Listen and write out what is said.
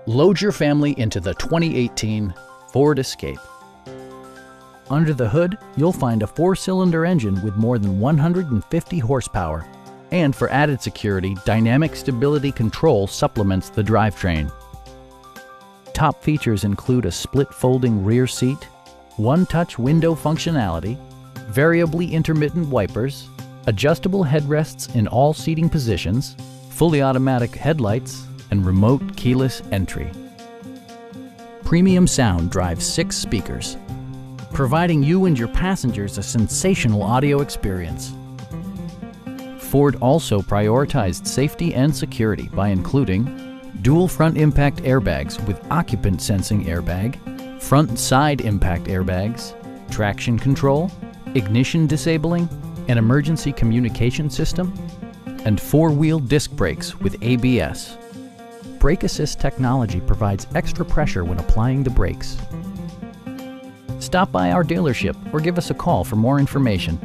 Load your family into the 2018 Ford Escape. Under the hood, you'll find a 4-cylinder engine with more than 150 horsepower. And for added security, dynamic stability control supplements the drivetrain. Top features include a split folding rear seat, one-touch window functionality, variably intermittent wipers, adjustable headrests in all seating positions, fully automatic headlights, and remote keyless entry. Premium sound drives 6 speakers, providing you and your passengers a sensational audio experience. Ford also prioritized safety and security by including dual front impact airbags with occupant sensing airbag, front and side impact airbags, traction control, ignition disabling, an emergency communication system, and 4-wheel disc brakes with ABS. Brake assist technology provides extra pressure when applying the brakes. Stop by our dealership or give us a call for more information.